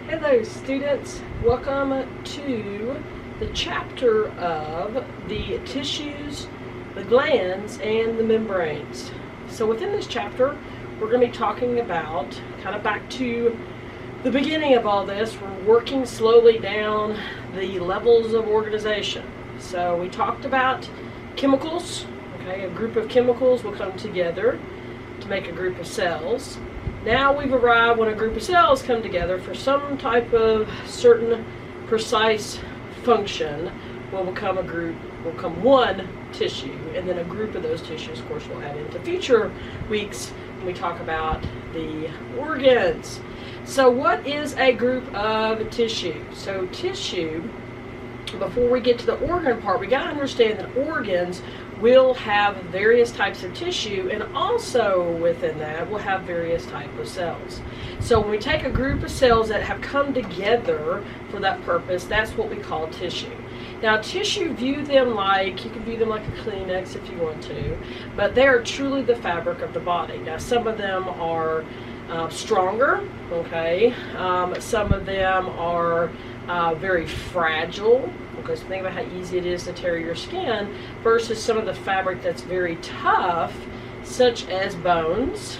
Hello students, welcome to the chapter of the tissues, the glands, and the membranes. So within this chapter, we're going to be talking about, kind of back to the beginning of all this, we're working slowly down the levels of organization. So we talked about chemicals, okay, a group of chemicals will come together to make a group of cells. Now we've arrived when a group of cells come together for some type of certain precise function will become a group, will become one tissue, and then a group of those tissues, of course, we'll add into future weeks when we talk about the organs. So what is a group of tissue? So tissue, before we get to the organ part, we got to understand that organs will have various types of tissue, and also within that we'll have various types of cells. So when we take a group of cells that have come together for that purpose, that's what we call tissue. Now tissue, view them like, you can view them like a Kleenex if you want to, but they are truly the fabric of the body. Now some of them are stronger, okay, some of them are very fragile, because think about how easy it is to tear your skin, versus some of the fabric that's very tough, such as bones.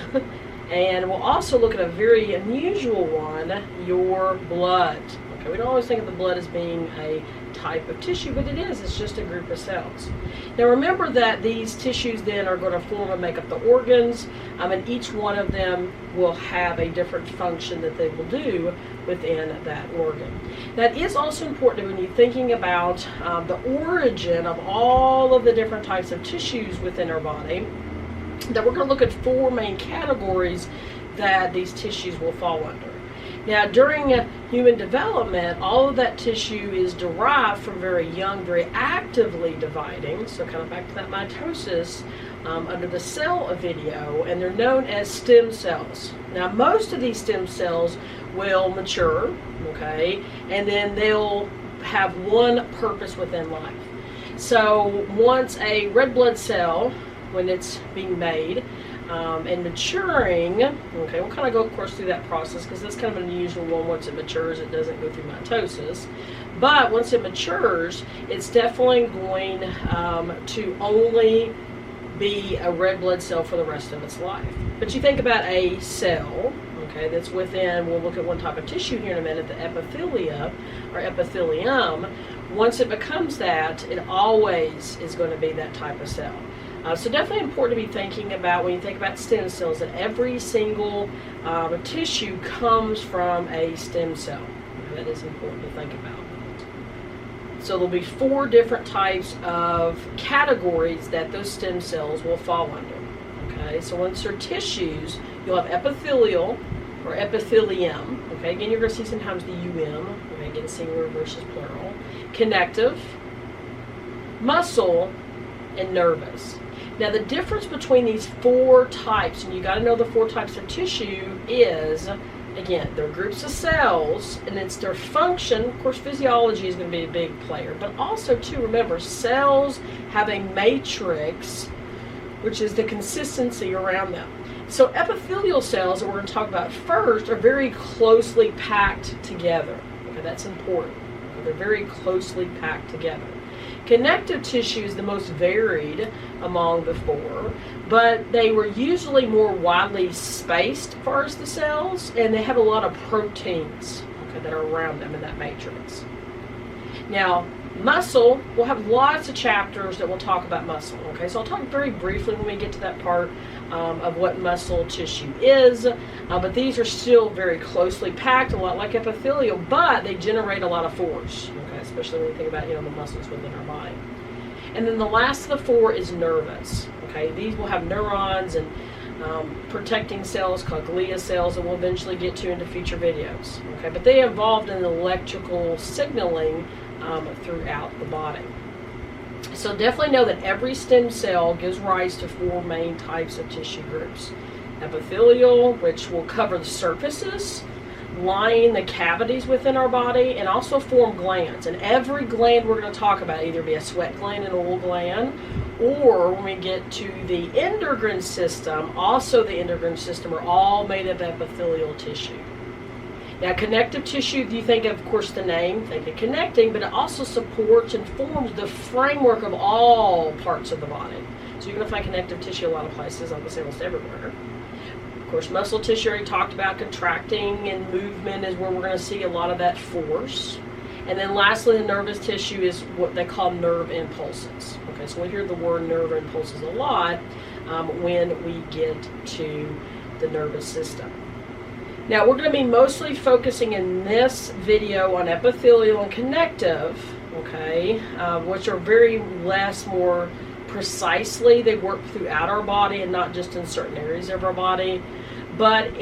And we'll also look at a very unusual one, your blood. Okay, we don't always think of the blood as being a type of tissue, but it is. It's just a group of cells. Now remember that these tissues then are going to form and make up the organs, and each one of them will have a different function that they will do within that organ. That is also important when you're thinking about the origin of all of the different types of tissues within our body, that we're going to look at four main categories that these tissues will fall under. Now, during human development, all of that tissue is derived from very young, very actively dividing, so kind of back to that mitosis under the cell video, and they're known as stem cells. Now, most of these stem cells will mature, okay, and then they'll have one purpose within life. So once a red blood cell, when it's being made, and maturing, okay, we'll kind of go, of course, through that process because that's kind of an unusual one. Once it matures, it doesn't go through mitosis. But once it matures, it's definitely going to only be a red blood cell for the rest of its life. But you think about a cell, okay, that's within, we'll look at one type of tissue here in a minute, the epithelia or epithelium. Once it becomes that, it always is going to be that type of cell. So definitely important to be thinking about when you think about stem cells that every single tissue comes from a stem cell. That is important to think about. So there'll be four different types of categories that those stem cells will fall under. Okay, so once they're tissues, you'll have epithelial or epithelium. Okay, again, you're going to see sometimes the UM. Okay, again, singular versus plural. Connective, muscle, and nervous. Now the difference between these four types, and you got to know the four types of tissue, is, again, they're groups of cells, and it's their function. Of course, physiology is going to be a big player, but also, too, remember, cells have a matrix, which is the consistency around them. So epithelial cells that we're going to talk about first are very closely packed together. Okay, that's important. Okay, they're very closely packed together. Connective tissue is the most varied among the four, but they were usually more widely spaced as far as the cells, and they have a lot of proteins, okay, that are around them in that matrix. Now, muscle, we'll have lots of chapters that will talk about muscle, okay? So I'll talk very briefly when we get to that part of what muscle tissue is, but these are still very closely packed, a lot like epithelial, but they generate a lot of force, okay? Especially when you think about, the muscles within our body. And then the last of the four is nervous, okay? These will have neurons and protecting cells called glia cells that we'll eventually get to into future videos, okay? But they are involved in electrical signaling throughout the body. So definitely know that every stem cell gives rise to four main types of tissue groups. Epithelial, which will cover the surfaces, line the cavities within our body, and also form glands. And every gland we're going to talk about, either be a sweat gland, an oil gland, or when we get to the endocrine system, also the endocrine system are all made of epithelial tissue. Now, connective tissue, if you think of course, the name, think of connecting, but it also supports and forms the framework of all parts of the body. So you're going to find connective tissue a lot of places, I would say almost everywhere. Of course, muscle tissue, already talked about, contracting and movement is where we're going to see a lot of that force. And then lastly, the nervous tissue is what they call nerve impulses. Okay, so we hear the word nerve impulses a lot when we get to the nervous system. Now, we're going to be mostly focusing in this video on epithelial and connective, okay, which are more precisely. They work throughout our body and not just in certain areas of our body. But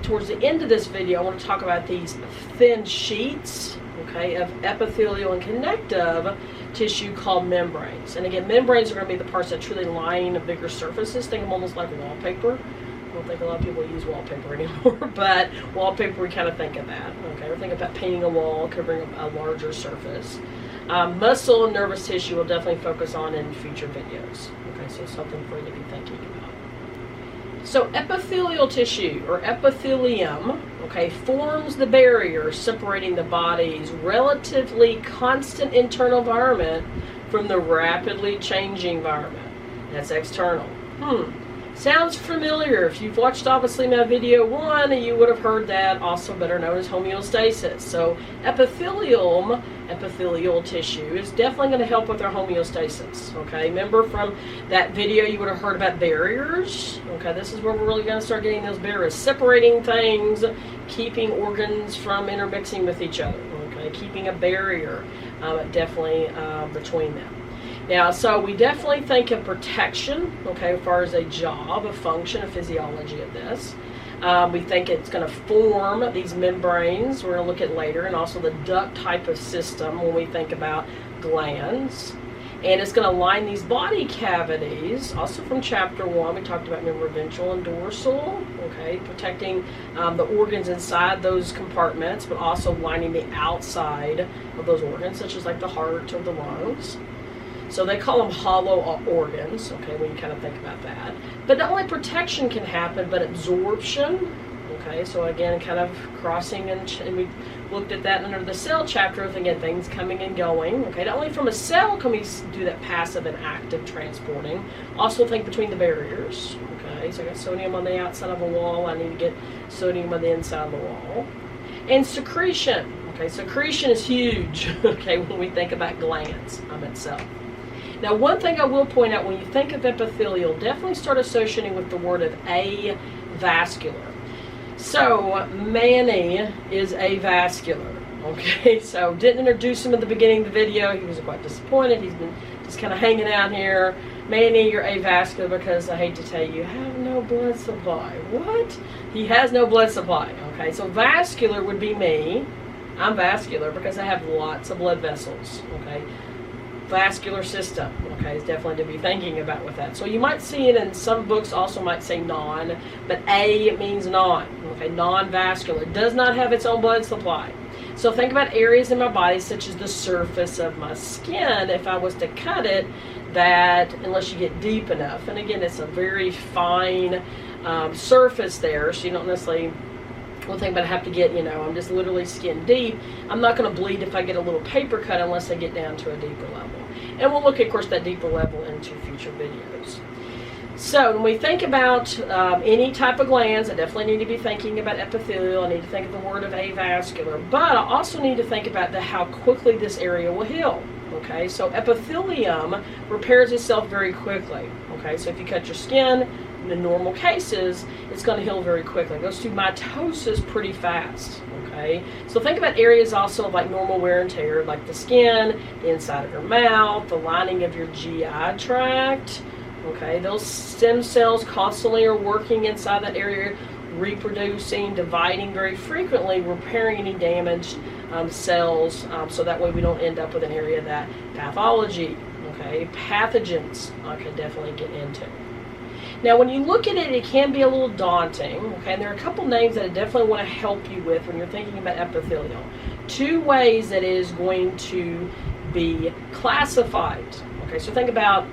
towards the end of this video, I want to talk about these thin sheets, okay, of epithelial and connective tissue called membranes. And again, membranes are going to be the parts that truly line bigger surfaces. Think of them almost like wallpaper. I don't think a lot of people use wallpaper anymore, but wallpaper, we kind of think of that. Okay, or think about painting a wall, covering a larger surface. Muscle and nervous tissue will definitely focus on in future videos. Okay, so something for you to be thinking about. So epithelial tissue, or epithelium, okay, forms the barrier separating the body's relatively constant internal environment from the rapidly changing environment. That's external. Sounds familiar. If you've watched obviously my video 1, you would have heard that, also better known as homeostasis. So epithelial tissue is definitely going to help with our homeostasis. Okay, remember from that video you would have heard about barriers. Okay, this is where we're really going to start getting those barriers, separating things, keeping organs from intermixing with each other. Okay, keeping a barrier definitely between them. Now, so we definitely think of protection, okay, as far as a job, a function, a physiology of this. We think it's going to form these membranes, we're going to look at later, and also the duct type of system when we think about glands. And it's going to line these body cavities, also from chapter 1, we talked about, remember, ventral and dorsal, okay, protecting the organs inside those compartments, but also lining the outside of those organs, such as like the heart or the lungs. So they call them hollow organs, okay, when you kind of think about that. But not only protection can happen, but absorption, okay, so again, kind of crossing, and we looked at that under the cell chapter, again, things coming and going, okay. Not only from a cell can we do that passive and active transporting, also think between the barriers, okay. So I got sodium on the outside of a wall, I need to get sodium on the inside of the wall. And secretion, okay, secretion is huge, okay, when we think about glands itself. Now, one thing I will point out, when you think of epithelial, definitely start associating with the word of avascular. So, Manee is avascular, okay? So, didn't introduce him at the beginning of the video. He was quite disappointed. He's been just kind of hanging out here. Manee, you're avascular because, I hate to tell you have no blood supply. What? He has no blood supply, okay? So, vascular would be me. I'm vascular because I have lots of blood vessels, okay? Vascular system, okay, is definitely to be thinking about with that. So you might see it in some books, also might say non, but it means non, okay, non-vascular. It does not have its own blood supply. So think about areas in my body, such as the surface of my skin. If I was to cut it, that, unless you get deep enough, and again, it's a very fine surface there, so you don't necessarily, one thing, but I have to get, I'm just literally skin deep. I'm not going to bleed if I get a little paper cut unless I get down to a deeper level. And we'll look at, of course, that deeper level into future videos. So when we think about any type of glands, I definitely need to be thinking about epithelial. I need to think of the word of avascular. But I also need to think about how quickly this area will heal. Okay, so epithelium repairs itself very quickly. Okay, so if you cut your skin, in normal cases, it's going to heal very quickly. It goes through mitosis pretty fast. Okay, so think about areas also of like normal wear and tear, like the skin, the inside of your mouth, the lining of your GI tract. Okay, those stem cells constantly are working inside that area, reproducing, dividing very frequently, repairing any damaged cells, so that way we don't end up with an area that pathology, okay, pathogens could definitely get into. Now, when you look at it, it can be a little daunting, okay, and there are a couple names that I definitely want to help you with when you're thinking about epithelial. 2 ways that it is going to be classified. Okay, so think about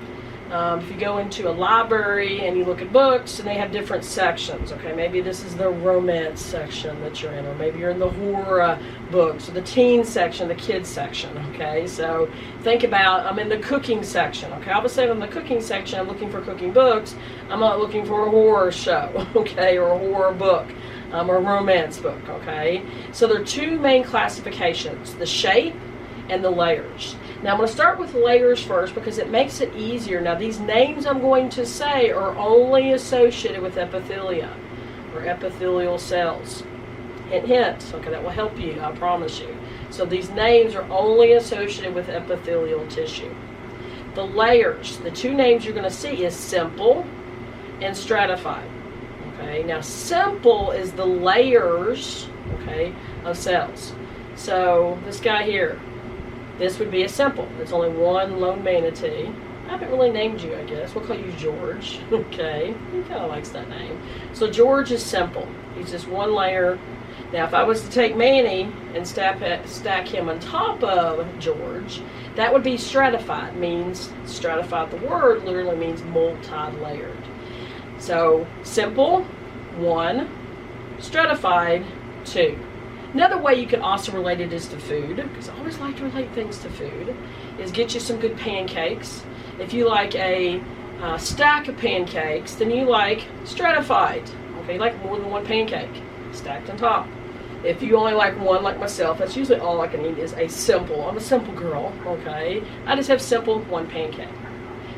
If you go into a library and you look at books and they have different sections, okay, maybe this is the romance section that you're in, or maybe you're in the horror books, or the teen section, the kids section, okay. So think about, I'm in the cooking section, okay. Obviously, if I'm in the cooking section, I'm looking for cooking books. I'm not looking for a horror show, okay, or a horror book, or a romance book, okay. So there are two main classifications: the shape and the layers. Now I'm going to start with layers first because it makes it easier. Now these names I'm going to say are only associated with epithelia or epithelial cells. Hint, hint. Okay, that will help you, I promise you. So these names are only associated with epithelial tissue. The layers, the two names you're going to see is simple and stratified. Okay, now simple is the layers, okay, of cells. So this guy here, this would be a simple. It's only one lone manatee. I haven't really named you, I guess. We'll call you George. Okay. He kind of likes that name. So George is simple. He's just one layer. Now, if I was to take Manee and stack him on top of George, that would be stratified. Means stratified, the word literally means multi-layered. So simple, 1. Stratified, 2. Another way you can also relate it is to food, because I always like to relate things to food, is get you some good pancakes. If you like a stack of pancakes, then you like stratified. Okay, you like more than one pancake stacked on top. If you only like one, like myself, that's usually all I can eat is a simple. I'm a simple girl, okay? I just have simple, one pancake.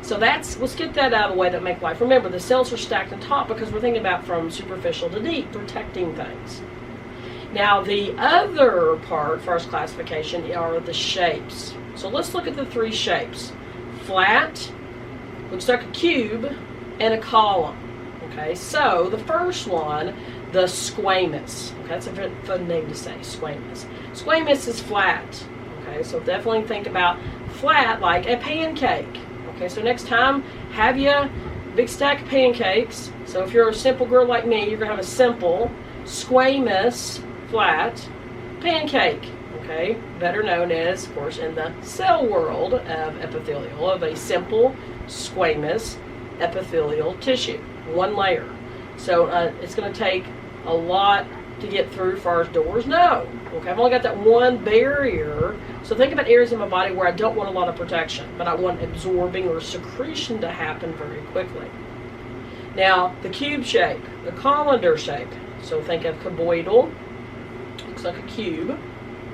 So let's get that out of the way that make life. Remember, the cells are stacked on top because we're thinking about from superficial to deep, protecting things. Now the other part, first classification, are the shapes. So let's look at the 3 shapes. Flat, looks like a cube, and a column. Okay, so the first one, the squamous. Okay, that's a fun name to say, squamous. Squamous is flat. Okay, so definitely think about flat like a pancake. Okay, so next time, have you a big stack of pancakes. So if you're a simple girl like me, you're going to have a simple, squamous, flat pancake, okay, better known as, of course, in the cell world of epithelial, of a simple squamous epithelial tissue, one layer. So it's going to take a lot to get through as far as doors. No, okay, I've only got that one barrier. So think about areas in my body where I don't want a lot of protection, but I want absorbing or secretion to happen very quickly. Now the cube shape, the colander shape. So think of cuboidal. Looks like a cube.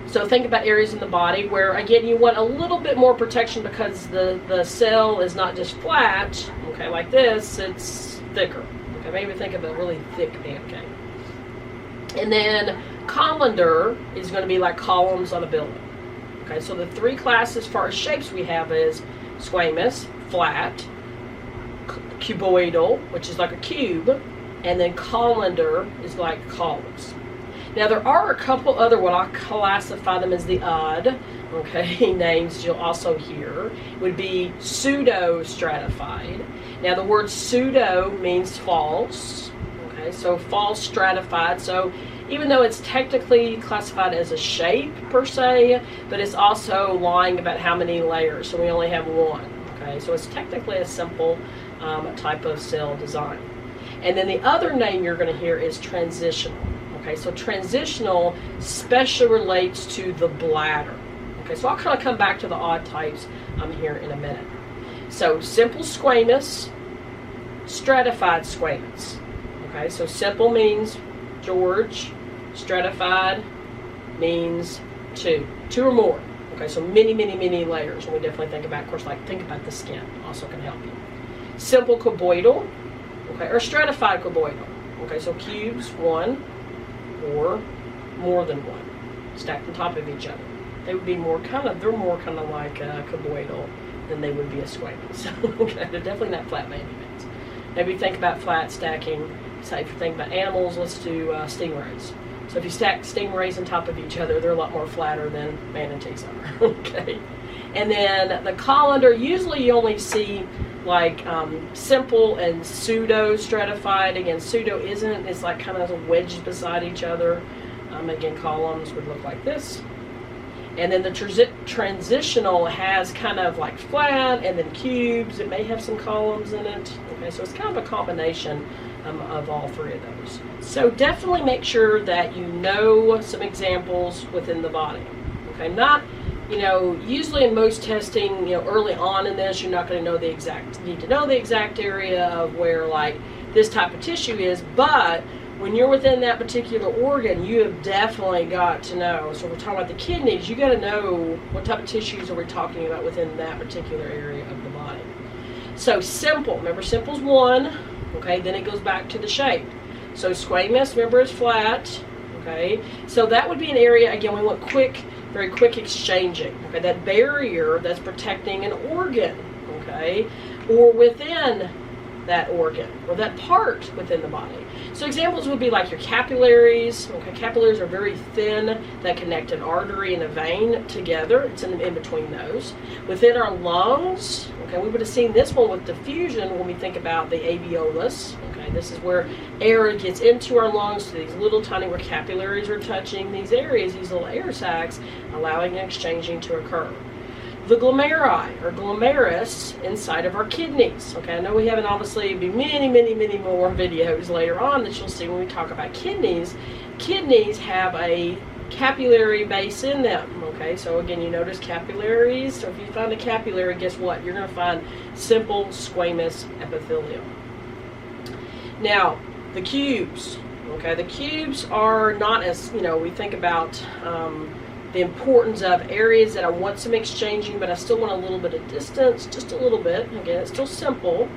So think about areas in the body where, again, you want a little bit more protection because the cell is not just flat, okay, like this, it's thicker. Okay, maybe think of a really thick pancake. And then colander is going to be like columns on a building. Okay, so the 3 classes as far as shapes we have is squamous, flat, cuboidal, which is like a cube, and then colander is like columns. Now there are a couple other, what I classify them as the odd, okay, names you'll also hear, would be pseudo-stratified. Now the word pseudo means false, okay, so false stratified. So even though it's technically classified as a shape per se, but it's also lying about how many layers, so we only have one, okay, so it's technically a simple type of cell design. And then the other name you're going to hear is transitional. Okay, so transitional specially relates to the bladder. Okay, so I'll kind of come back to the odd types here in a minute. So simple squamous, stratified squamous. Okay, so simple means George, stratified means 2 or more. Okay, so many layers. And we definitely think about, of course, like think about the skin also can help you. Simple cuboidal, okay, or stratified cuboidal. Okay, so cubes, 1 or more than 1, stacked on top of each other. They would be more kind of, they're more kind of like a cuboidal than they would be a squamous. Okay, they're definitely not flat manatees. Maybe think about flat stacking. Say if you think about animals, let's do stingrays. So if you stack stingrays on top of each other, they're a lot more flatter than manatees are. Okay, and then the colander, usually you only see like simple and pseudo stratified. Again, pseudo isn't, it's like kind of wedged beside each other. Again, columns would look like this. And then the transitional has kind of like flat and then cubes. It may have some columns in it. Okay, so it's kind of a combination of all three of those. So definitely make sure that you know some examples within the body. Okay, not, usually in most testing, early on in this, you're not going to know need to know the exact area of where like this type of tissue is, but when you're within that particular organ, you have definitely got to know. So we're talking about the kidneys, you got to know what type of tissues are we talking about within that particular area of the body. So simple, remember simple's one, okay, then it goes back to the shape. So squamous, remember, is flat, okay, so that would be an area, again, we want very quick exchanging, okay, that barrier that's protecting an organ, okay, or within that organ, or that part within the body. So examples would be like your capillaries. Okay, capillaries are very thin that connect an artery and a vein together. It's in between those. Within our lungs, okay, we would have seen this one with diffusion when we think about the alveolus. Okay, this is where air gets into our lungs to these little tiny, where capillaries are touching these areas, these little air sacs, allowing exchanging to occur. The glomeruli, or glomerus, inside of our kidneys. Okay, I know we haven't obviously be many more videos later on that you'll see when we talk about kidneys. Kidneys have a capillary base in them. Okay, so again, you notice capillaries. So if you find a capillary, guess what? You're going to find simple squamous epithelium. Now, the cubes. Okay, the cubes are not as, we think about the importance of areas that I want some exchanging, but I still want a little bit of distance, just a little bit. Again, it's still simple.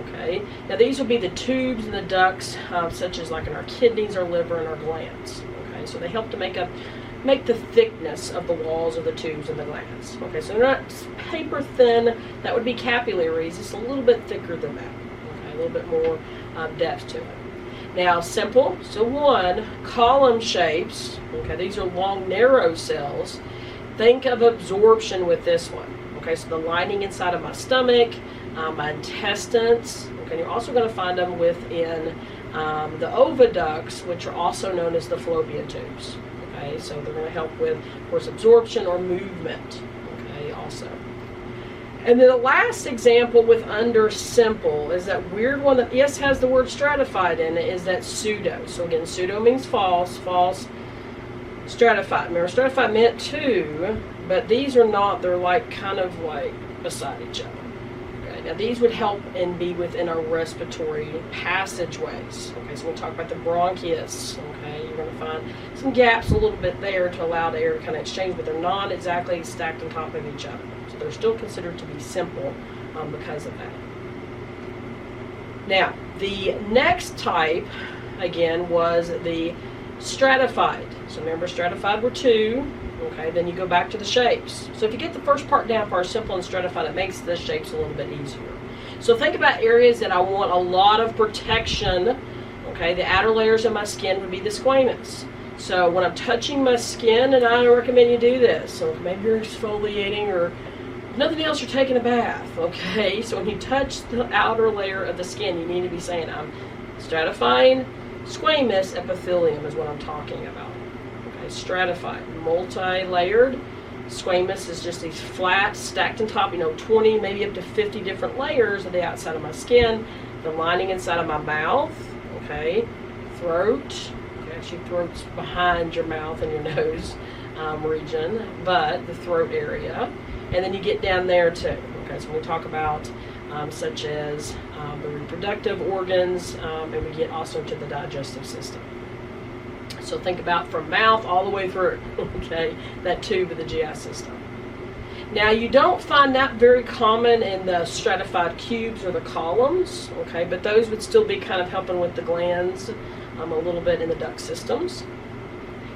Okay. Now these will be the tubes and the ducts, such as like in our kidneys, our liver, and our glands. Okay. So they help to make the thickness of the walls of the tubes and the glands. Okay. So they're not paper thin. That would be capillaries. It's a little bit thicker than that. Okay. A little bit more depth to it. Now, simple, so one, column shapes. Okay, these are long, narrow cells. Think of absorption with this one. Okay, so the lining inside of my stomach, my intestines. Okay, you're also going to find them within the oviducts, which are also known as the fallopian tubes. Okay, so they're going to help with, of course, absorption or movement. Okay, also. And then the last example with under simple is that weird one that, yes, has the word stratified in it, is that pseudo. So again, pseudo means false, stratified. Remember, stratified meant two, but these are not, they're like kind of like beside each other. Okay, now these would help and be within our respiratory passageways. Okay, so we'll talk about the bronchus. Okay, you're going to find some gaps a little bit there to allow the air to kind of exchange, but they're not exactly stacked on top of each other. So they're still considered to be simple because of that. Now, the next type, again, was the stratified. So remember, stratified were two. Okay, then you go back to the shapes. So if you get the first part down for our simple and stratified, it makes the shapes a little bit easier. So think about areas that I want a lot of protection. Okay, the outer layers of my skin would be the squamous. So when I'm touching my skin, and I recommend you do this, so maybe you're exfoliating or nothing else, you're taking a bath, okay? So when you touch the outer layer of the skin, you need to be saying, I'm stratifying squamous epithelium is what I'm talking about. Okay, stratified, multi-layered. Squamous is just these flat, stacked on top, 20, maybe up to 50 different layers of the outside of my skin. The lining inside of my mouth, okay? Throat, okay, actually throat's behind your mouth and your nose region, but the throat area. And then you get down there too. Okay, so we talk about such as the reproductive organs, and we get also to the digestive system. So think about from mouth all the way through, okay, that tube of the GI system. Now you don't find that very common in the stratified cubes or the columns, okay, but those would still be kind of helping with the glands a little bit in the duct systems.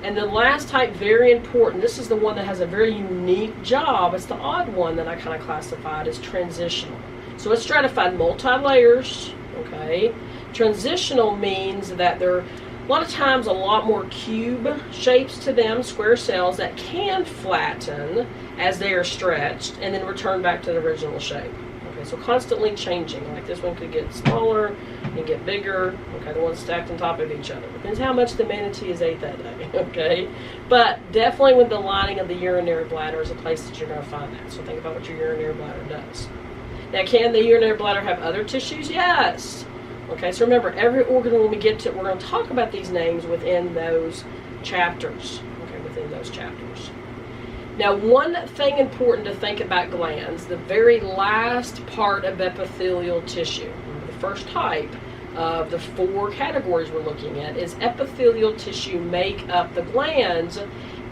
And the last type, very important, this is the one that has a very unique job. It's the odd one that I kind of classified as transitional. So it's stratified multi-layers, okay. Transitional means that they're a lot of times a lot more cube shapes to them, square cells that can flatten as they are stretched and then return back to the original shape. Okay, so constantly changing. Like this one could get smaller and get bigger. Okay, the ones stacked on top of each other. Depends how much the manatee has ate that day. Okay, but definitely with the lining of the urinary bladder is a place that you're going to find that. So think about what your urinary bladder does. Now, can the urinary bladder have other tissues? Yes. Okay, so remember, every organ when we get to it, we're going to talk about these names within those chapters. Okay, within those chapters. Now, one thing important to think about glands, the very last part of epithelial tissue, the first type of the 4 categories we're looking at, is epithelial tissue make up the glands,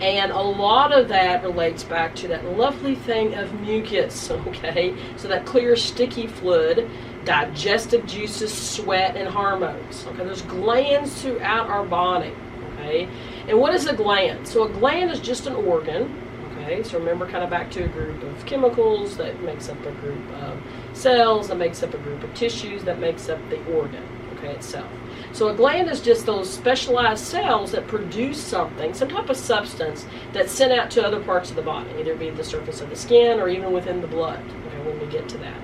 and a lot of that relates back to that lovely thing of mucus, okay? So that clear, sticky fluid, digestive juices, sweat, and hormones. Okay, there's glands throughout our body, okay? And what is a gland? So a gland is just an organ. Okay, so remember, kind of back to a group of chemicals that makes up a group of cells, that makes up a group of tissues, that makes up the organ, okay, itself. So a gland is just those specialized cells that produce something, some type of substance that's sent out to other parts of the body, either be the surface of the skin or even within the blood, okay, when we get to that.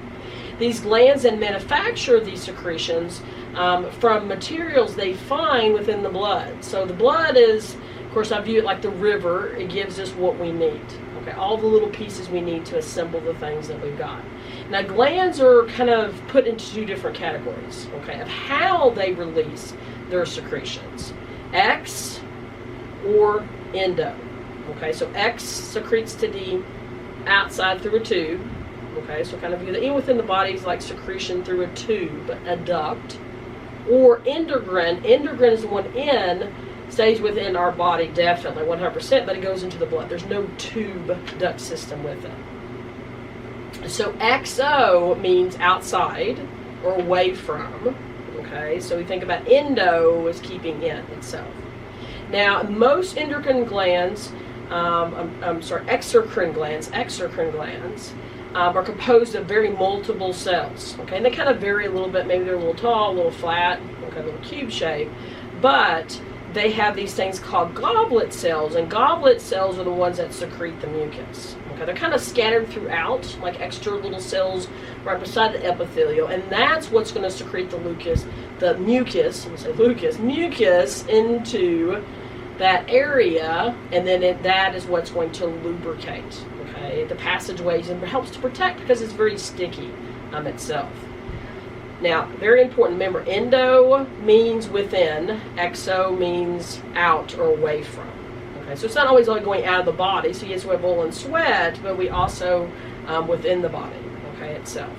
These glands then manufacture these secretions from materials they find within the blood. So the blood is, of course, I view it like the river. It gives us what we need. Okay, all the little pieces we need to assemble the things that we've got. Now, glands are kind of put into 2 different categories, okay, of how they release their secretions. X or endo. Okay, so X secretes to the outside through a tube. Okay, so kind of view that even within the body is like secretion through a tube, a duct. Or endocrine. Endocrine is the one in. Stays within our body, definitely 100%, but it goes into the blood. There's no tube duct system with it. So XO means outside or away from. Okay, so we think about endo as keeping in itself. Now, most endocrine glands, exocrine glands are composed of very multiple cells. Okay, and they kind of vary a little bit. Maybe they're a little tall, a little flat, okay, a little cube shape, but they have these things called goblet cells, and goblet cells are the ones that secrete the mucus. Okay, they're kind of scattered throughout, like extra little cells right beside the epithelial, and that's what's going to secrete the mucus into that area, and then that is what's going to lubricate, okay, the passageways, and helps to protect because it's very sticky itself. Now, very important, remember, endo means within, exo means out or away from. Okay, so it's not always only going out of the body, so yes, we have oil and sweat, but we also within the body, okay, itself.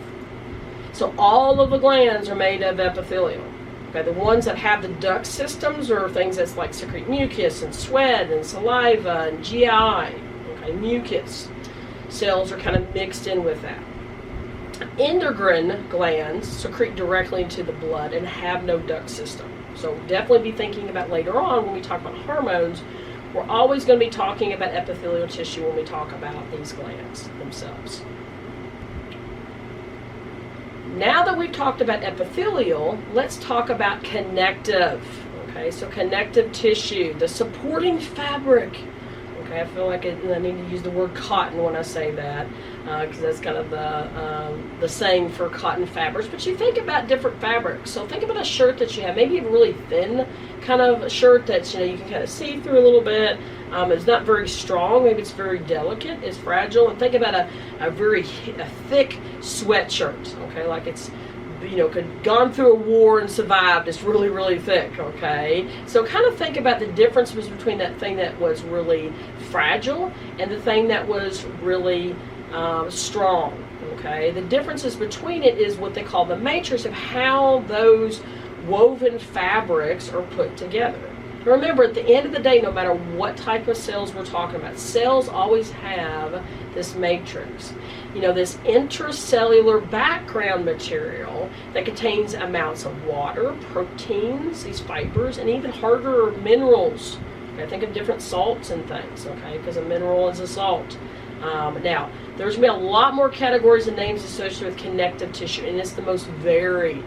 So all of the glands are made of epithelial. Okay, the ones that have the duct systems are things that's like secrete mucus and sweat and saliva and GI. Okay, mucus cells are kind of mixed in with that. Endocrine glands secrete directly into the blood and have no duct system. So definitely be thinking about later on when we talk about hormones, we're always going to be talking about epithelial tissue when we talk about these glands themselves. Now that we've talked about epithelial, let's talk about connective. Okay, so connective tissue, the supporting fabric. Okay, I feel like I need to use the word cotton when I say that, because that's kind of the saying for cotton fabrics. But you think about different fabrics. So think about a shirt that you have. Maybe you have a really thin kind of shirt that you can kind of see through a little bit. It's not very strong. Maybe it's very delicate. It's fragile. And think about a very thick sweatshirt. Okay, like it's gone through a war and survived. It's really, really thick, okay? So kind of think about the differences between that thing that was really fragile and the thing that was really strong, okay? The differences between it is what they call the matrix of how those woven fabrics are put together. Remember, at the end of the day, no matter what type of cells we're talking about, cells always have this matrix. This intracellular background material that contains amounts of water, proteins, these fibers, and even harder minerals. Okay, think of different salts and things, okay, because a mineral is a salt. Now, there's going to be a lot more categories and names associated with connective tissue, and it's the most varied.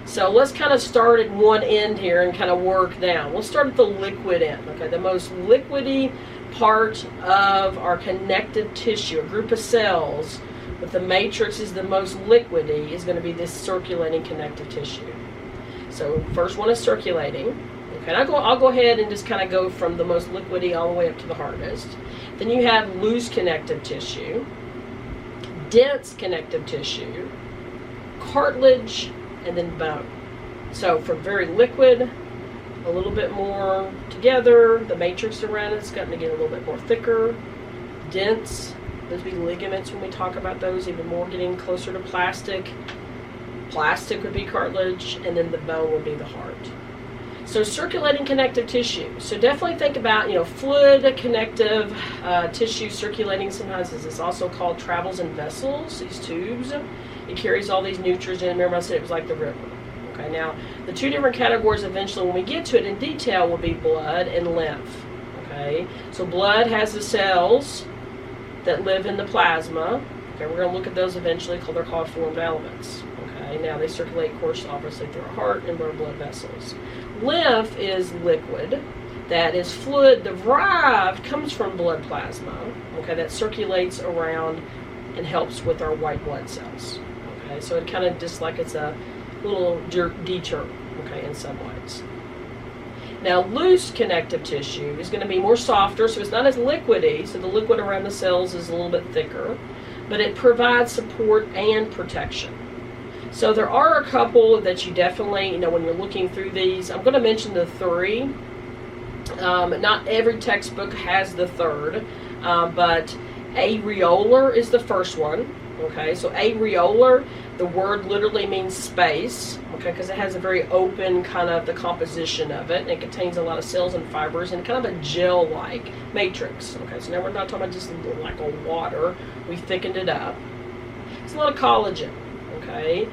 So let's kind of start at one end here and kind of work down. Let's start at the liquid end, okay, the most liquidy part of our connective tissue, a group of cells, but the matrix is the most liquidy, is going to be this circulating connective tissue. So first one is circulating. Okay, and I'll go ahead and just kind of go from the most liquidy all the way up to the hardest. Then you have loose connective tissue, dense connective tissue, cartilage, and then bone. So from very liquid, a little bit more together, the matrix around it's gotten to get a little bit more thicker, dense, those would be ligaments when we talk about those, even more getting closer to plastic. Plastic would be cartilage, and then the bone would be the heart. So circulating connective tissue. So definitely think about, fluid connective tissue circulating sometimes. It's also called travels in vessels, these tubes. It carries all these nutrients in. Remember I said it was like the river. Okay, now the two different categories eventually when we get to it in detail will be blood and lymph. Okay, so blood has the cells that live in the plasma. Okay, we're going to look at those eventually, they're called formed elements. Okay, now they circulate, of course, obviously through our heart and our blood vessels. Lymph is liquid, that is fluid derived, comes from blood plasma. Okay, that circulates around and helps with our white blood cells. Okay, so it kind of just like it's a little deter, okay, in some ways. Now, loose connective tissue is going to be more softer, so it's not as liquidy, so the liquid around the cells is a little bit thicker, but it provides support and protection. So there are a couple that you definitely, when you're looking through these, I'm going to mention the three. Not every textbook has the third, but areolar is the first one. Okay, so areolar, the word literally means space, okay, because it has a very open kind of the composition of it, and it contains a lot of cells and fibers and kind of a gel-like matrix. Okay, so now we're not talking about just like a water, we thickened it up. It's a lot of collagen, okay,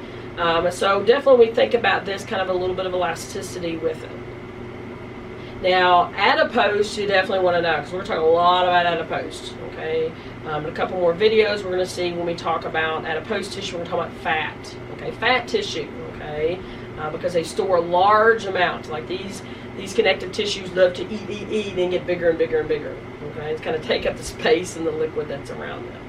so definitely we think about this kind of a little bit of elasticity with it. Now, adipose, you definitely want to know, because we're talking a lot about adipose, okay? In a couple more videos, we're going to see when we talk about adipose tissue, we're going to talk about fat, okay? Fat tissue, okay? Because they store a large amount. Like these connective tissues love to eat, and get bigger and bigger and bigger, okay? It's kind of take up the space in the liquid that's around them.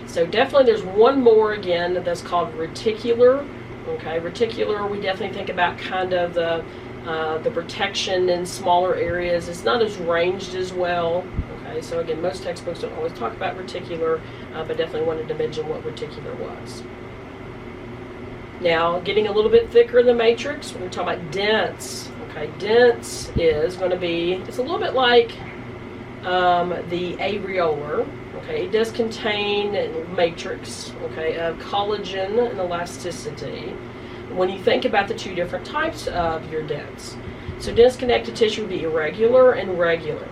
So definitely there's one more, again, that's called reticular, okay? Reticular, we definitely think about kind of the protection in smaller areas. It's not as ranged as well. Okay, so again, most textbooks don't always talk about reticular, but definitely wanted to mention what reticular was. Now, getting a little bit thicker in the matrix, we're going to talk about dense. Okay, dense is going to be, it's a little bit like the areolar. Okay, it does contain matrix, okay, of collagen and elasticity. When you think about the two different types of your dense. So dense connective tissue would be irregular and regular.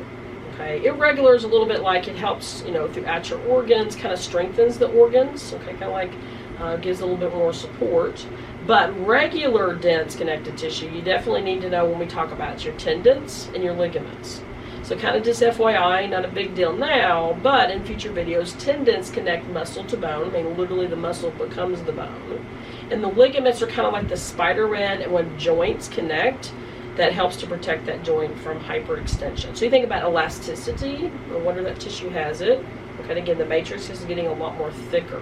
Okay, irregular is a little bit like it helps, throughout your organs, kind of strengthens the organs. Okay, kind of like gives a little bit more support. But regular dense connective tissue, you definitely need to know when we talk about your tendons and your ligaments. So kind of just FYI, not a big deal now, but in future videos, tendons connect muscle to bone. I mean, literally the muscle becomes the bone. And the ligaments are kind of like the spider web, and when joints connect, that helps to protect that joint from hyperextension. So you think about elasticity, no wonder that tissue has it. Okay, again, the matrix is getting a lot more thicker,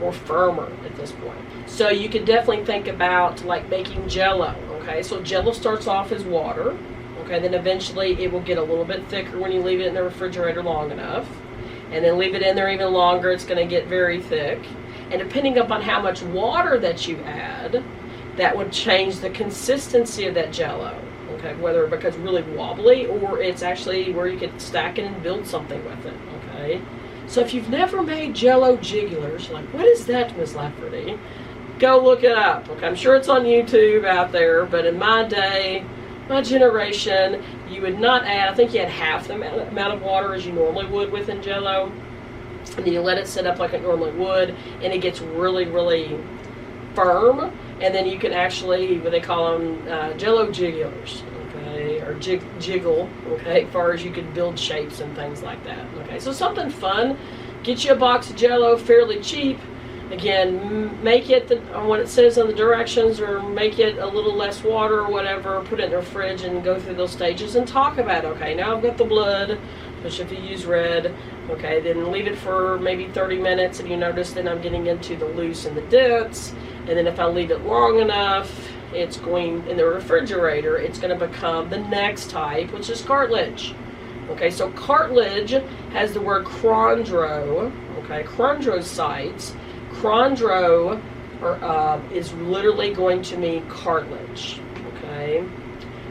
more firmer at this point. So you could definitely think about like making Jell-O. Okay, so Jell-O starts off as water. Okay, then eventually it will get a little bit thicker when you leave it in the refrigerator long enough. And then leave it in there even longer, it's going to get very thick. And depending upon how much water that you add, that would change the consistency of that Jell-O. Okay, whether it becomes really wobbly or it's actually where you could stack it and build something with it. Okay, so if you've never made Jell-O jigglers, like what is that, Miss Lafferty? Go look it up. Okay, I'm sure it's on YouTube out there, but in my day, my generation, you would not add, I think you had half the amount of water as you normally would within Jell-O. And then you let it sit up like it normally would, and it gets really, really firm. And then you can actually, what they call them, Jell-O jigglers, okay, or jiggle, okay, as far as you could build shapes and things like that. Okay, so something fun. Get you a box of Jell-O, fairly cheap. Again, make it what it says on the directions, or make it a little less water or whatever, put it in the fridge and go through those stages and talk about, okay, now I've got the blood, especially if you use red. Okay, then leave it for maybe 30 minutes, and you notice then I'm getting into the loose and the dense. And then if I leave it long enough, it's going in the refrigerator, it's going to become the next type, which is cartilage. Okay, so cartilage has the word chondro. Okay, chondrocytes. Chondro is literally going to mean cartilage. Okay,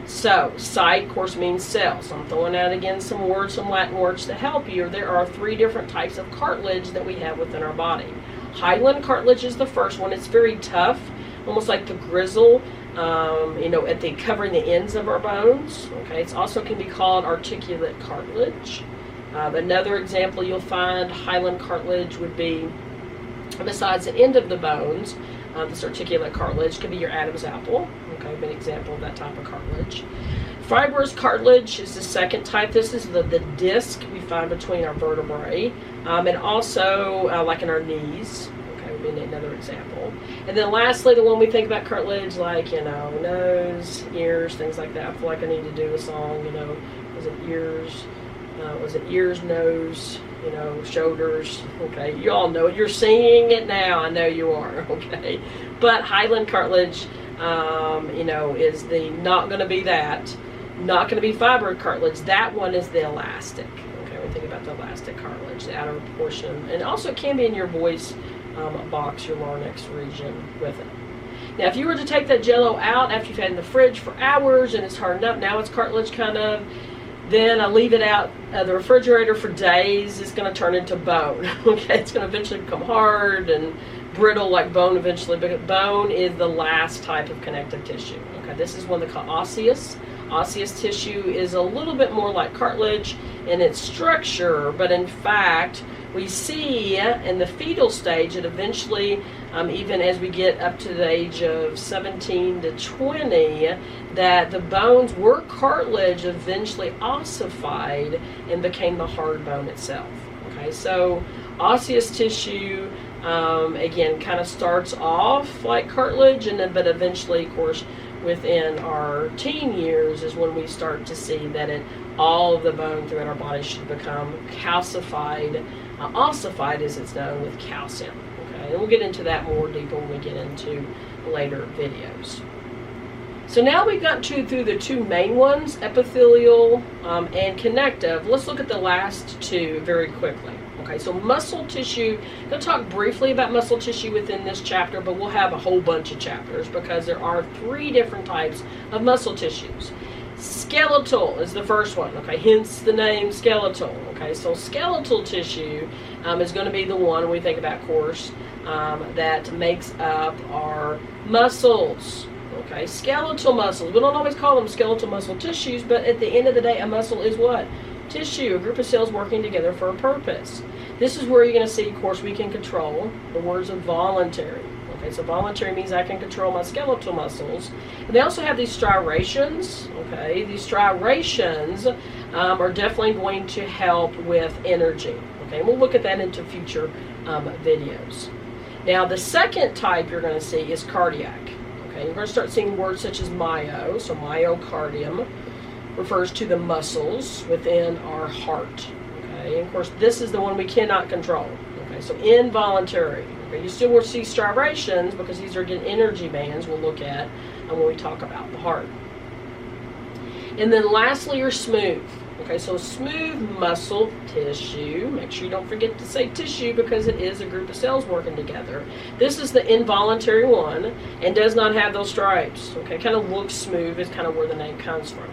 so cyte, of course, means cell. So I'm throwing out again some words, some Latin words to help you. There are 3 different types of cartilage that we have within our body. Hyaline cartilage is the first one. It's very tough, almost like the gristle, at the covering the ends of our bones. Okay, it also can be called articulate cartilage. Another example you'll find hyaline cartilage would be, besides the end of the bones, this articulate cartilage could be your Adam's apple. Okay, an example of that type of cartilage. Fibrous cartilage is the second type. This is the disc we find between our vertebrae, and also like in our knees. Okay, would be another example. And then lastly, the one we think about cartilage, like, nose, ears, things like that. I feel like I need to do a song, was it ears? Was it ears, nose, shoulders? Okay, you all know it. You're singing it now. I know you are. Okay, but hyaline cartilage, is not going to be that. Not going to be fiber cartilage. That one is the elastic. Okay, when we think about the elastic cartilage, the outer portion, and also it can be in your voice box, your larynx region with it. Now, if you were to take that Jello out after you've had it in the fridge for hours and it's hardened up, now it's cartilage kind of. Then I leave it out the refrigerator for days. It's going to turn into bone. Okay, it's going to eventually become hard and brittle like bone eventually. But bone is the last type of connective tissue. Okay, this is one they call osseous. Osseous tissue is a little bit more like cartilage in its structure, but in fact, we see in the fetal stage that eventually, even as we get up to the age of 17 to 20, that the bones were cartilage, eventually ossified and became the hard bone itself. Okay, so osseous tissue, again, kind of starts off like cartilage, but eventually, of course, within our teen years is when we start to see that all of the bone throughout our body should become calcified, ossified as it's known, with calcium. Okay, and we'll get into that more deeper when we get into later videos. So now we've gotten through the 2 main ones, epithelial and connective. Let's look at the last 2 very quickly. Okay, so muscle tissue, I'm going to talk briefly about muscle tissue within this chapter, but we'll have a whole bunch of chapters because there are 3 different types of muscle tissues. Skeletal is the first one, okay, hence the name skeletal. Okay, so skeletal tissue is going to be the one we think about, of course, that makes up our muscles. Okay, skeletal muscles. We don't always call them skeletal muscle tissues, but at the end of the day, a muscle is what? Tissue, a group of cells working together for a purpose. This is where you're going to see, of course, we can control the words of voluntary. Okay, so voluntary means I can control my skeletal muscles. And they also have these striations. Okay, these striations are definitely going to help with energy. Okay, and we'll look at that into future videos. Now, the second type you're going to see is cardiac. Okay, you're going to start seeing words such as myo, so myocardium refers to the muscles within our heart. Okay, and of course this is the one we cannot control. Okay, so involuntary. Okay, you still will see striations because these are again energy bands we'll look at when we talk about the heart. And then lastly, you're smooth. Okay, so smooth muscle tissue. Make sure you don't forget to say tissue because it is a group of cells working together. This is the involuntary one and does not have those stripes. Okay, kind of looks smooth is kind of where the name comes from.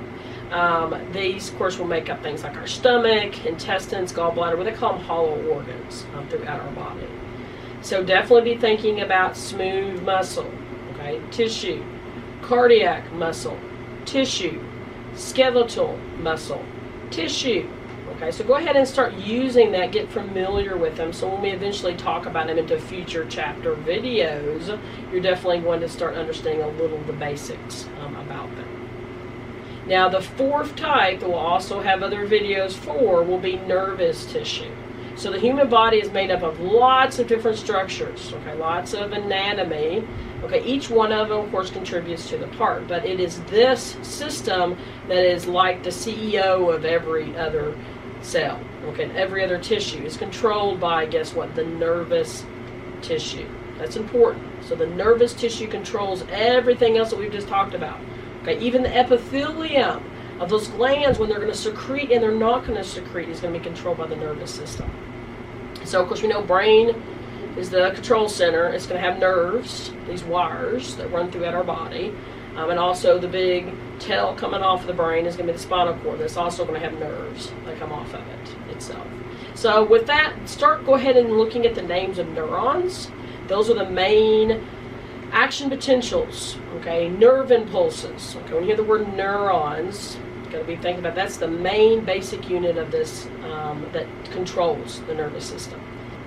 These, of course, will make up things like our stomach, intestines, gallbladder, what they call them hollow organs throughout our body. So definitely be thinking about smooth muscle, okay, tissue, cardiac muscle, tissue, skeletal muscle, tissue. Okay, so go ahead and start using that, get familiar with them, so when we eventually talk about them into future chapter videos, you're definitely going to start understanding a little of the basics about them. Now, the 4th type that we'll also have other videos for will be nervous tissue. So the human body is made up of lots of different structures, okay, lots of anatomy. Okay, each one of them, of course, contributes to the part, but it is this system that is like the CEO of every other cell. Okay, and every other tissue is controlled by, guess what, the nervous tissue. That's important. So the nervous tissue controls everything else that we've just talked about. Okay, even the epithelium of those glands, when they're going to secrete and they're not going to secrete, is going to be controlled by the nervous system. So, of course, we know brain is the control center. It's going to have nerves, these wires that run throughout our body. And also the big tail coming off of the brain is going to be the spinal cord. That's also going to have nerves that come off of it itself. So with that, go ahead and looking at the names of neurons. Those are the main action potentials, okay? Nerve impulses. Okay, when you hear the word neurons, you've got to be thinking about that's the main basic unit of this that controls the nervous system.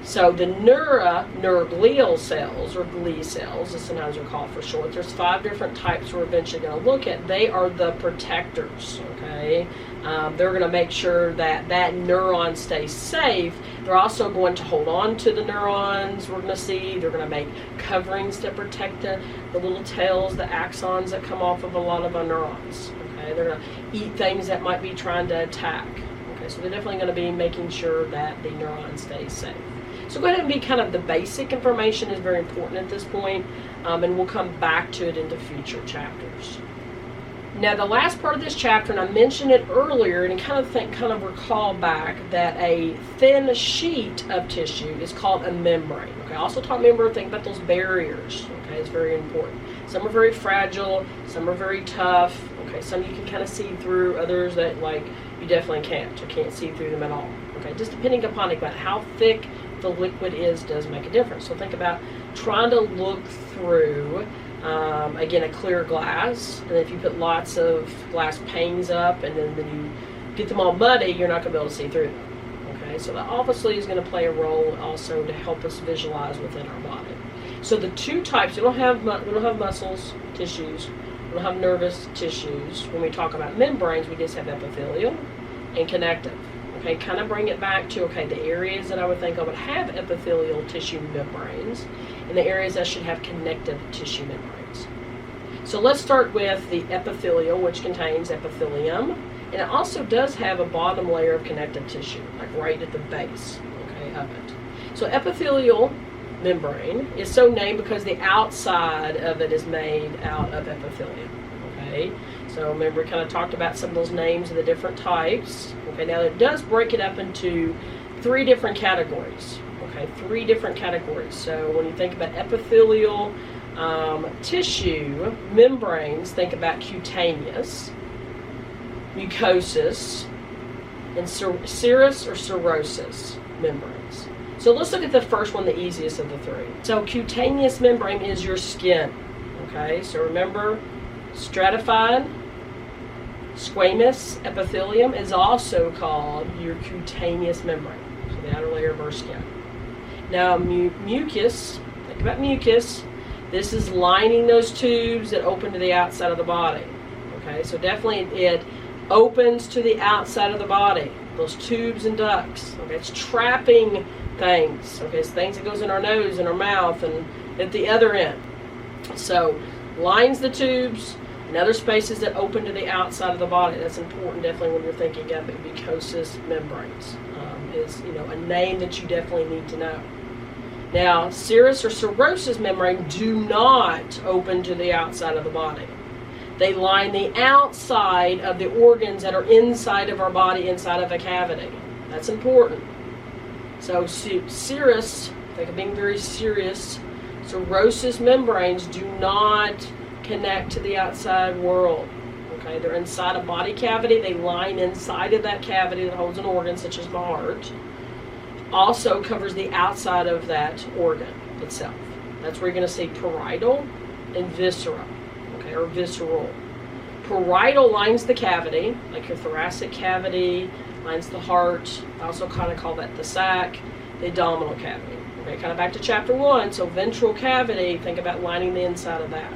So the neuroglial cells, or glia cells, as sometimes they're called for short, there's 5 different types we're eventually going to look at. They are the protectors, okay? They're going to make sure that that neuron stays safe. They're also going to hold on to the neurons, we're going to see. They're going to make coverings to protect the little tails, the axons that come off of a lot of our neurons, okay? They're going to eat things that might be trying to attack, okay? So they're definitely going to be making sure that the neuron stays safe. So go ahead and be kind of the basic information is very important at this point, and we'll come back to it into future chapters. Now the last part of this chapter, and I mentioned it earlier, and kind of recall back that a thin sheet of tissue is called a membrane. Okay, I also taught membrane, think about those barriers. Okay, it's very important. Some are very fragile, some are very tough. Okay, some you can kind of see through, others that you definitely can't. You can't see through them at all. Okay, just depending upon how thick the liquid does make a difference. So think about trying to look through, again, a clear glass, and if you put lots of glass panes up and then you get them all muddy, you're not going to be able to see through them. Okay, so that obviously is going to play a role also to help us visualize within our body. So the 2 types, we don't have muscles, tissues, we don't have nervous tissues. When we talk about membranes, we just have epithelial and connective. Okay, kind of bring it back to, the areas that I would think I would have epithelial tissue membranes and the areas that should have connective tissue membranes. So let's start with the epithelial, which contains epithelium, and it also does have a bottom layer of connective tissue, right at the base, of it. So epithelial membrane is so named because the outside of it is made out of epithelium, okay? So remember, we kind of talked about some of those names of the different types. Okay, now it does break it up into 3 different categories. Okay, 3 different categories. So when you think about epithelial tissue membranes, think about cutaneous, mucosis, and serous or serosus membranes. So let's look at the first one, the easiest of the 3. So cutaneous membrane is your skin. Okay, so remember, stratified squamous epithelium is also called your cutaneous membrane, so the outer layer of our skin. Now mucus, think about mucus, this is lining those tubes that open to the outside of the body. Okay, so definitely it opens to the outside of the body, those tubes and ducts. Okay, it's trapping things. Okay, it's things that goes in our nose and our mouth and at the other end. So lines the tubes and other spaces that open to the outside of the body. That's important definitely when you're thinking of mucosous membranes. Is a name that you definitely need to know. Now, serous or serosus membrane do not open to the outside of the body. They line the outside of the organs that are inside of our body, inside of a cavity. That's important. So serous, think of being very serious, serosus membranes do not connect to the outside world. Okay, they're inside a body cavity. They line inside of that cavity that holds an organ such as the heart. Also covers the outside of that organ itself. That's where you're going to see parietal and viscera, okay, or visceral. Parietal lines the cavity, like your thoracic cavity, lines the heart. I also kind of call that the sac, the abdominal cavity. Okay, kind of back to chapter 1. So ventral cavity, think about lining the inside of that.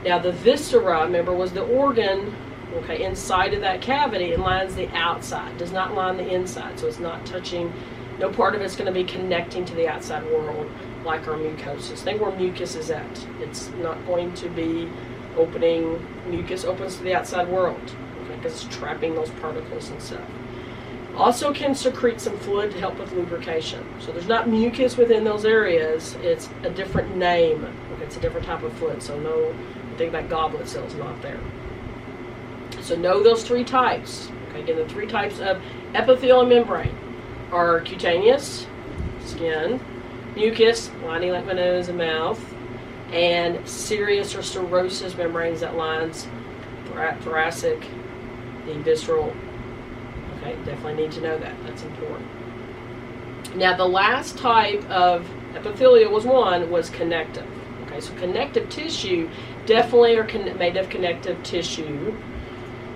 Now the viscera, remember, was the organ, okay, inside of that cavity. It lines the outside, does not line the inside. So it's not touching, no part of it's going to be connecting to the outside world like our mucosis. Think where mucus is at. It's not going to be opening, mucus opens to the outside world, okay, because it's trapping those particles and stuff. Also can secrete some fluid to help with lubrication. So there's not mucus within those areas. It's a different name. Okay, it's a different type of fluid. So no, think about goblet cells not there. So know those three types. Okay, again, the three types of epithelial membrane are cutaneous, skin, mucus, lining like my nose and mouth, and serous or serosus membranes that lines thoracic, the visceral. Okay, definitely need to know that. That's important. Now, the last type of epithelial was connective. Okay, so connective tissue definitely are made of connective tissue.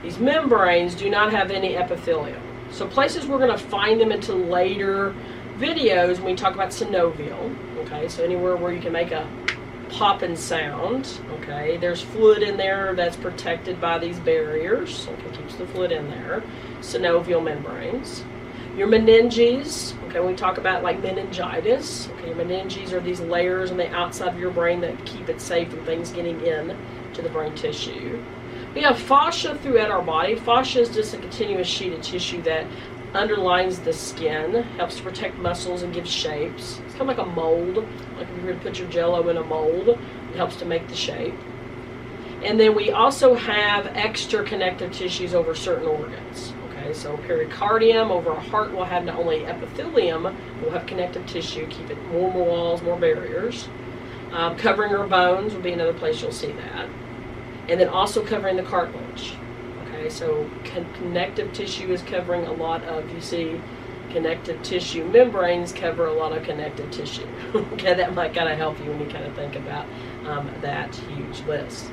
These membranes do not have any epithelium. So places we're going to find them into later videos when we talk about synovial. Okay, so anywhere where you can make a popping sound. Okay, there's fluid in there that's protected by these barriers. Okay, keeps the fluid in there. Synovial membranes. Your meninges, okay, when we talk about like meningitis, okay, your meninges are these layers on the outside of your brain that keep it safe from things getting in to the brain tissue. We have fascia throughout our body. Fascia is just a continuous sheet of tissue that underlines the skin, helps to protect muscles and give shapes. It's kind of like a mold, like if you were to put your Jell-O in a mold, it helps to make the shape. And then we also have extra connective tissues over certain organs. Okay, so pericardium over our heart will have not only epithelium, we'll have connective tissue, keep it more walls, more barriers. Covering our bones will be another place you'll see that. And then also covering the cartilage. Okay, so connective tissue is covering a lot of, you see, connective tissue membranes cover a lot of connective tissue. Okay, that might kind of help you when you kind of think about that huge list.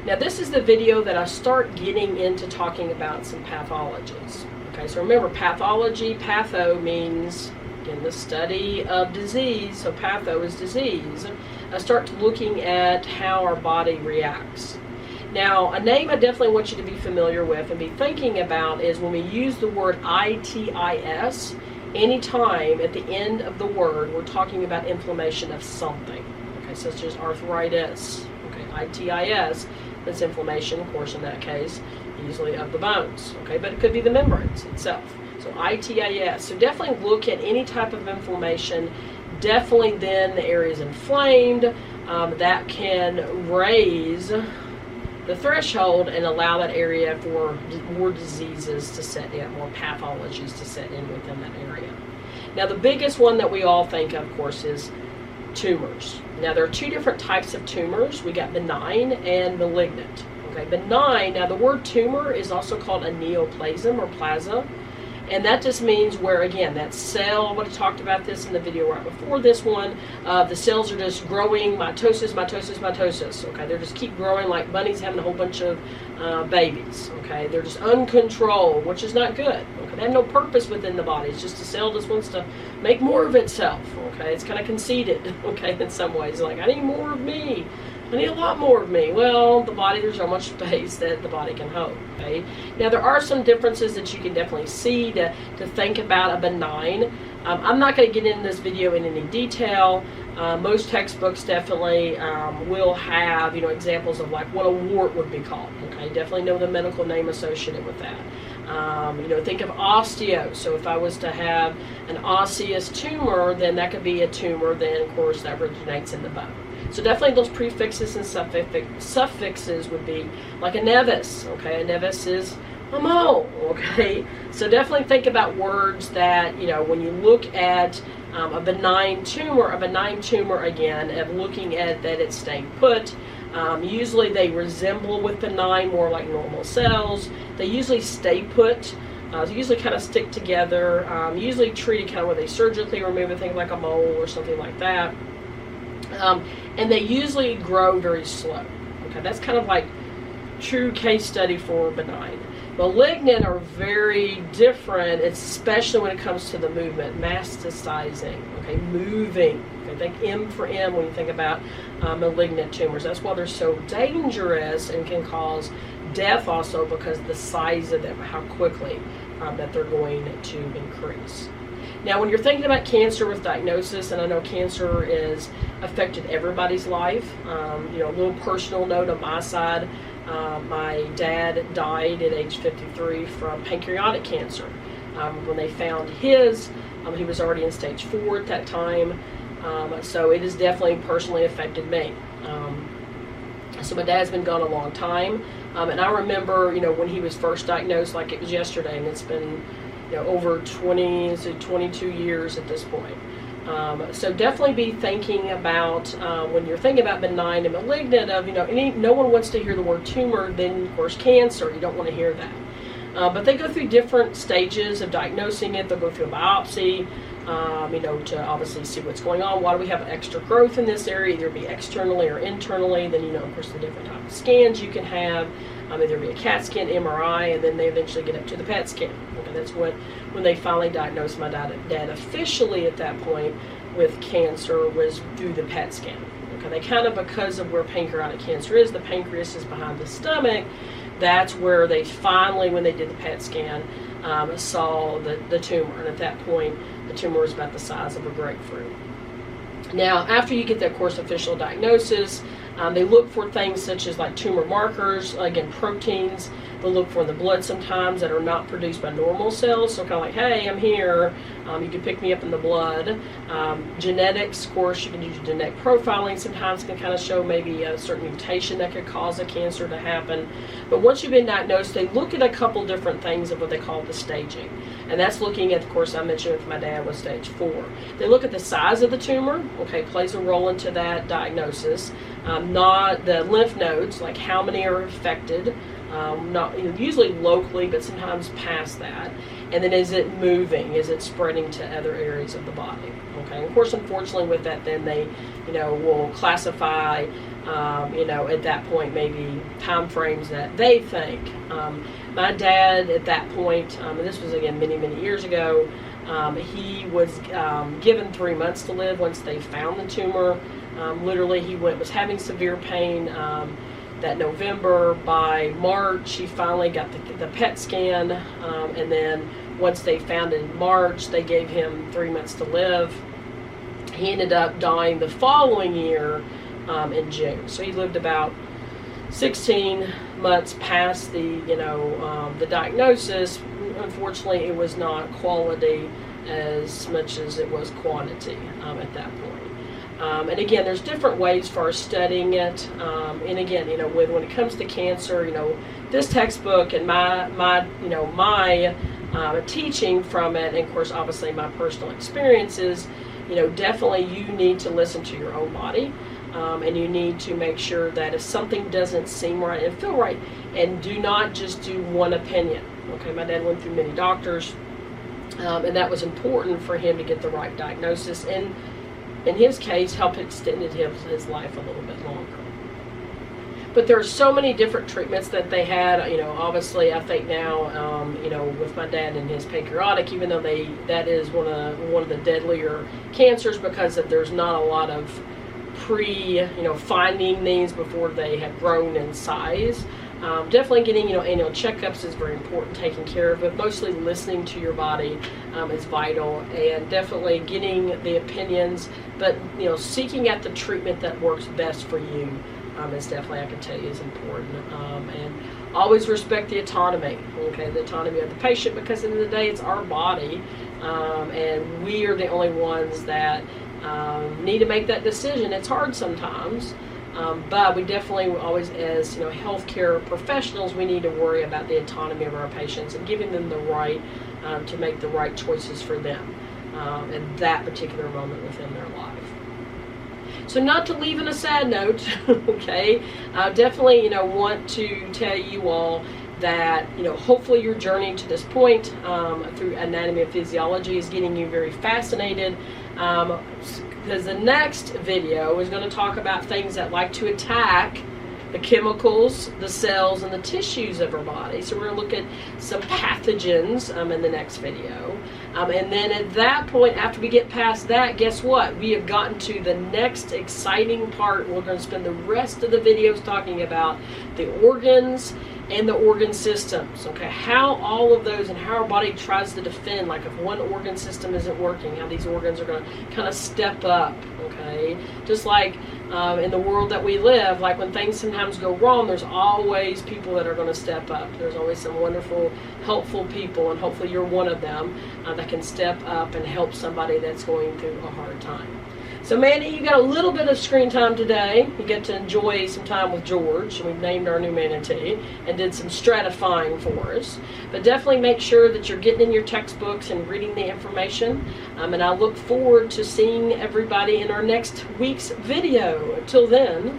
Now this is the video that I start getting into talking about some pathologies. Okay, so remember pathology, patho means, again, the study of disease, so patho is disease. I start looking at how our body reacts. Now, a name I definitely want you to be familiar with and be thinking about is when we use the word itis, anytime at the end of the word we're talking about inflammation of something. Okay, such as arthritis. Okay, itis, that's inflammation, of course, in that case, usually of the bones. Okay, but it could be the membranes itself. So itis. So definitely look at any type of inflammation. Definitely then the area is inflamed. That can raise the threshold and allow that area for more diseases to set in, more pathologies to set in within that area. Now the biggest one that we all think of course, is tumors. Now there are two different types of tumors. We got benign and malignant. Okay, benign, now the word tumor is also called a neoplasm or plaza. And that just means where, again, that cell, I would have talked about this in the video right before this one, the cells are just growing, mitosis, mitosis, mitosis, okay? They just keep growing like bunnies having a whole bunch of babies, okay? They're just uncontrolled, which is not good, okay? They have no purpose within the body. It's just the cell just wants to make more of itself, okay? It's kind of conceited, okay, in some ways. Like, I need more of me. I need a lot more of me. Well, the body, there's so much space that the body can hold, okay? Now, there are some differences that you can definitely see to think about a benign. I'm not going to get into this video in any detail. Most textbooks definitely will have, examples of like what a wart would be called, okay? Definitely know the medical name associated with that. Think of osteo. So if I was to have an osseous tumor, then that could be a tumor, then of course that originates in the bone. So definitely those prefixes and suffixes would be like a nevus, okay? A nevus is a mole, okay? So definitely think about words that, when you look at a benign tumor again, of looking at that it's staying put. Usually they resemble with benign more like normal cells. They usually stay put. They usually kind of stick together. Usually treated kind of where they surgically remove a thing like a mole or something like that. And they usually grow very slow. Okay, that's kind of like true case study for benign. Malignant are very different, especially when it comes to the movement, masticizing, okay, moving. Okay, think M for M when you think about malignant tumors. That's why they're so dangerous and can cause death also because of the size of them, how quickly that they're going to increase. Now, when you're thinking about cancer with diagnosis, and I know cancer is affected everybody's life, a little personal note on my side, my dad died at age 53 from pancreatic cancer. When they found his, he was already in stage 4 at that time. So it has definitely personally affected me. So my dad's been gone a long time. And I remember, when he was first diagnosed, like it was yesterday, and it's been, over 22 years at this point. So definitely be thinking about, when you're thinking about benign and malignant, of, no one wants to hear the word tumor, then of course cancer, you don't want to hear that. But they go through different stages of diagnosing it. They'll go through a biopsy, to obviously see what's going on. Why do we have extra growth in this area, either be externally or internally? Then, of course, the different types of scans you can have, either be a CAT scan, MRI, and then they eventually get up to the PET scan. Okay, that's when they finally diagnosed my dad officially at that point with cancer, was through the PET scan. Okay, they kind of, because of where pancreatic cancer is, the pancreas is behind the stomach. That's where they finally, when they did the PET scan, saw the tumor. And at that point, the tumor was about the size of a grapefruit. Now, after you get that, of course, official diagnosis, they look for things such as like tumor markers, again, proteins. They'll look for in the blood sometimes that are not produced by normal cells. So kind of like, hey, I'm here. You can pick me up in the blood. Genetics, of course, you can use genetic profiling. Sometimes can kind of show maybe a certain mutation that could cause a cancer to happen. But once you've been diagnosed, they look at a couple different things of what they call the staging. And that's looking at, of course, I mentioned with my dad was stage 4. They look at the size of the tumor, okay, plays a role into that diagnosis. Not the lymph nodes, like how many are affected. Not usually locally, but sometimes past that. And then is it moving? Is it spreading to other areas of the body? Okay. And of course, unfortunately, with that, then they, will classify, at that point, maybe time frames that they think. My dad, at that point, and this was again many, many years ago, he was given 3 months to live once they found the tumor. Literally, he was having severe pain. That November. By March, he finally got the PET scan, and then once they found it in March, they gave him 3 months to live. He ended up dying the following year in June. So he lived about 16 months past the diagnosis. Unfortunately, it was not quality as much as it was quantity at that point. And again, there's different ways for studying it. And again, when it comes to cancer, this textbook and my teaching from it, and of course, obviously my personal experiences, definitely you need to listen to your own body. And you need to make sure that if something doesn't seem right and feel right, and do not just do one opinion. Okay, my dad went through many doctors, and that was important for him to get the right diagnosis. And in his case, help extended his life a little bit longer. But there are so many different treatments that they had. Obviously, I think now, with my dad and his pancreatic, even though that is one of the deadlier cancers, because there's not a lot of finding these before they have grown in size. Definitely getting, annual checkups is very important, taking care of it. Mostly listening to your body is vital, and definitely getting the opinions, but, seeking out the treatment that works best for you is definitely, I can tell you, is important. And always respect the autonomy, okay, the autonomy of the patient, because at the end of the day, it's our body, and we are the only ones that need to make that decision. It's hard sometimes. But we definitely always, as healthcare professionals, we need to worry about the autonomy of our patients and giving them the right to make the right choices for them in that particular moment within their life. So not to leave on a sad note, okay, definitely want to tell you all that hopefully your journey to this point through anatomy and physiology is getting you very fascinated. Because the next video is going to talk about things that like to attack the chemicals, the cells, and the tissues of our body. So we're going to look at some pathogens in the next video. And then at that point, after we get past that, guess what? We have gotten to the next exciting part. We're going to spend the rest of the videos talking about the organs and the organ systems, okay, how all of those and how our body tries to defend, like if one organ system isn't working, how these organs are going to kind of step up, okay, just like in the world that we live, like when things sometimes go wrong, there's always people that are going to step up. There's always some wonderful, helpful people, and hopefully you're one of them that can step up and help somebody that's going through a hard time. So Mandy, you got a little bit of screen time today. You get to enjoy some time with George. We've named our new manatee and did some stratifying for us. But definitely make sure that you're getting in your textbooks and reading the information. And I look forward to seeing everybody in our next week's video. Until then,